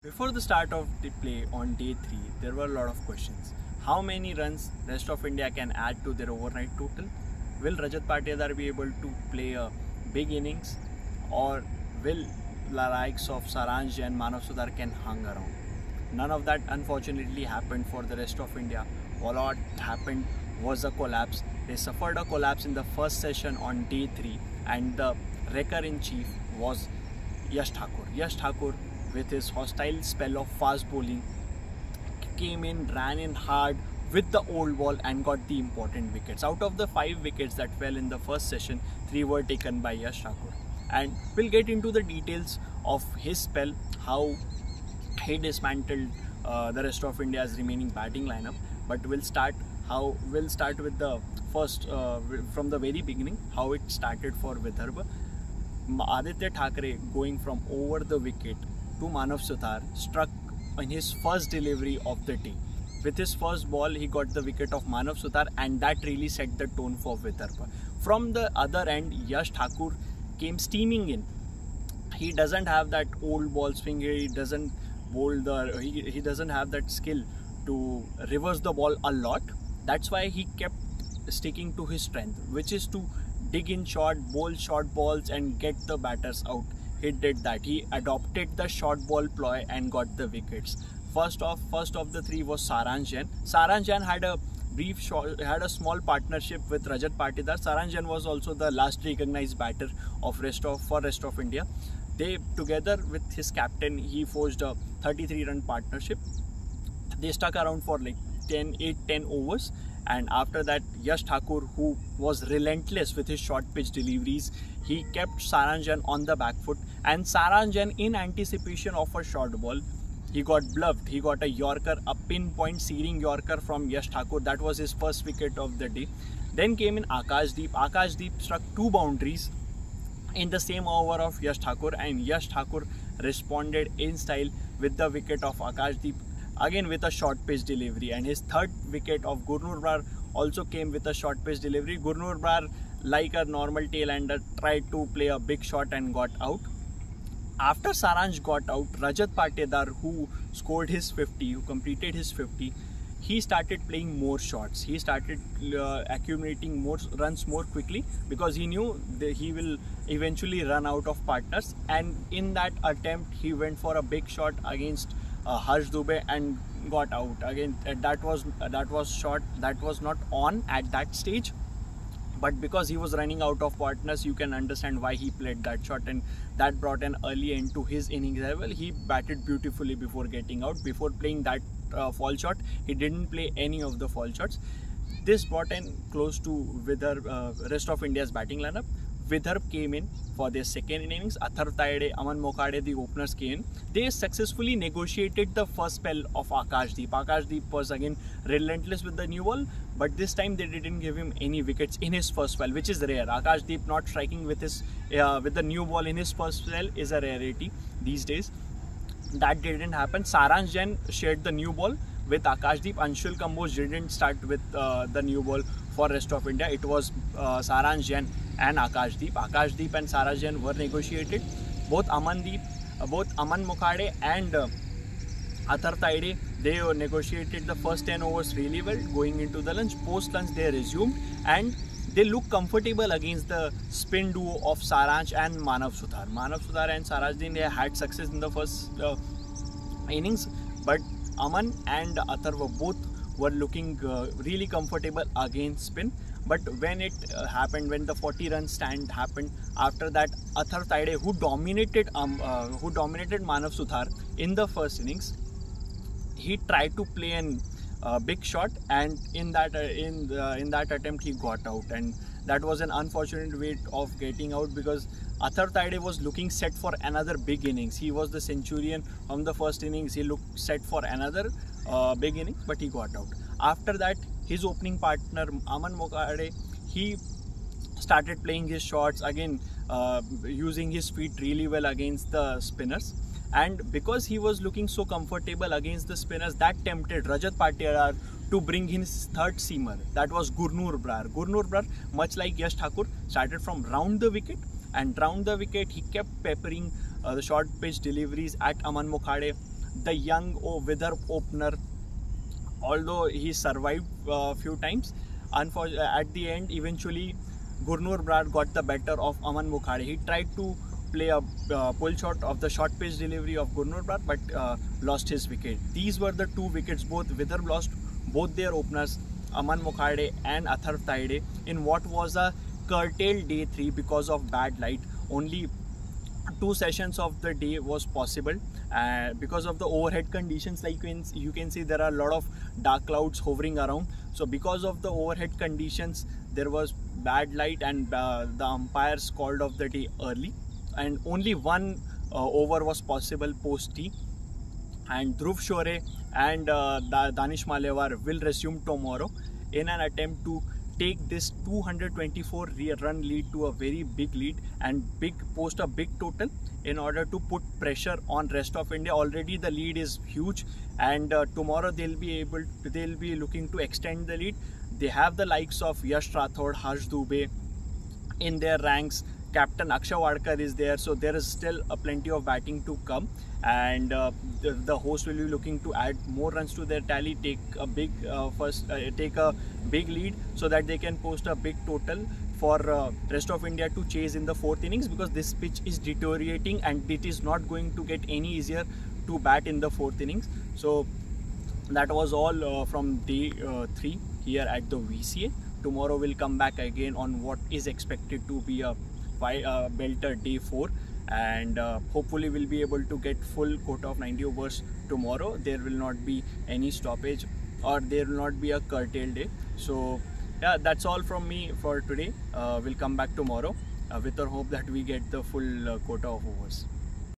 Before the start of the play on day 3, there were a lot of questions. How many runs rest of India can add to their overnight total? Will Rajat Patidar be able to play a big innings, or will the likes of Saransh and Manav Sudhar can hang around? None of that unfortunately happened for the rest of India. All what happened was a collapse. They suffered a collapse in the first session on day 3, and the wrecker in chief was Yash Thakur. Yash Thakur, with his hostile spell of fast bowling, came in, ran in hard with the old ball and got the important wickets. Out of the 5 wickets that fell in the first session, 3 were taken by Yash Thakur. And we'll get into the details of his spell, how he dismantled the rest of India's remaining batting lineup. But we'll start with the first, from the very beginning, how it started for Vidarbha. Aditya Thackeray, going from over the wicket to Manav Sudhar, struck in his first delivery of the day. With his first ball, he got the wicket of Manav Sudhar, and that really set the tone for Vidarbha. From the other end, Yash Thakur came steaming in. He doesn't have that old ball swing. He doesn't bowl he doesn't have that skill to reverse the ball a lot. That's why he kept sticking to his strength, which is to dig in short, bowl short balls and get the batters out. He did that. He adopted the short ball ploy and got the wickets. First of the 3 was Saransh Jain. Saransh Jain had a small partnership with Rajat Patidar. Saransh Jain was also the last recognized batter of rest of India. They, together with his captain, he forged a 33-run partnership. They stuck around for like 10 overs, and after that, Yash Thakur, who was relentless with his short pitch deliveries, he kept Saransh Jain on the back foot, and Saransh Jain, in anticipation of a short ball, he got bluffed. He got a Yorker, a pinpoint searing Yorker from Yash Thakur. That was his first wicket of the day. Then came in Akashdeep. Akashdeep struck 2 boundaries in the same over of Yash Thakur, and Yash Thakur responded in style with the wicket of Akashdeep, again with a short pitch delivery. And his third wicket of Gurnur Brar also came with a short pitch delivery. Gurnur Brar, like a normal tail-ender, tried to play a big shot and got out. After Saransh got out, Rajat Patidar, who scored his 50, who completed his 50, he started playing more shots. He started accumulating more runs more quickly, because he knew that he will eventually run out of partners. And in that attempt, he went for a big shot against Harsh Dubey and got out. Again, that was shot that was not on at that stage, but because he was running out of partners, you can understand why he played that shot, and that brought an early end to his innings as well. He batted beautifully before getting out. Before playing that fall shot, he didn't play any of the fall shots. This brought in close to Vidarbha, rest of India's batting lineup. Vidarbha came in for their second innings. Atharv Taide, Aman Mokhade, the openers came in. They successfully negotiated the first spell of Akashdeep. Akashdeep was again relentless with the new ball, but this time they didn't give him any wickets in his first spell, which is rare. Akashdeep not striking with the new ball in his first spell is a rarity these days. That didn't happen. Saransh Jain shared the new ball with Akashdeep. Anshul Kamboj didn't start with the new ball for rest of India. It was Saransh Jain and Akashdeep. Akashdeep and Saransh Jain were negotiated. Both Aman Mokhade and Atharv Taide, they negotiated the first 10 overs really well going into the lunch. Post lunch, they resumed, and they look comfortable against the spin duo of Saransh and Manav Sudhar. Manav Sudhar and Saransh, they had success in the first innings, but Aman and Atharv both were looking really comfortable against spin. But when it happened, when the 40-run stand happened, after that, Atharv Taide, who dominated Manav Sudhar in the first innings, he tried to play a big shot, and in that attempt he got out, and that was an unfortunate way of getting out, because Atharv Taide was looking set for another big innings. He was the centurion from the first innings. He looked set for another big innings, but he got out. After that, his opening partner Aman Mokhade, he started playing his shots again, using his feet really well against the spinners. And because he was looking so comfortable against the spinners, that tempted Rajat Patidar to bring his third seamer. That was Gurnur Brar. Gurnur Brar, much like Yash Thakur, started from round the wicket, and round the wicket he kept peppering the short pitch deliveries at Aman Mokhade. the young Vidarbh opener. Although he survived a few times, unfortunately at the end eventually Gurnur Brar got the better of Aman Mukhade. He tried to play a pull shot of the short pitch delivery of Gurnur Brar, but lost his wicket. These were the 2 wickets. Both Vidarbh lost both their openers, Aman Mukhade and Atharv Taide, in what was a curtailed day 3 because of bad light. Only 2 sessions of the day was possible because of the overhead conditions. Like you can see, there are a lot of dark clouds hovering around. So because of the overhead conditions, there was bad light, and the umpires called off the day early, and only 1 over was possible post tea. And Dhruv Shore and Danish Malewar will resume tomorrow in an attempt to take this 224 run lead to a very big lead and post a big total in order to put pressure on rest of India. Already the lead is huge, and tomorrow they'll be looking to extend the lead. They have the likes of Yash Rathod, Harsh Dubey in their ranks. Captain Akshay Wadkar is there, so there is still plenty of batting to come, and the host will be looking to add more runs to their tally, take a big lead so that they can post a big total for rest of India to chase in the 4th innings, because this pitch is deteriorating and it is not going to get any easier to bat in the 4th innings. So that was all from day 3 here at the VCA. Tomorrow we'll come back again on what is expected to be a belter day 4, and hopefully we'll be able to get full quota of 90 overs tomorrow. There will not be any stoppage, or there will not be a curtailed day. So yeah, that's all from me for today. We'll come back tomorrow with the hope that we get the full quota of overs.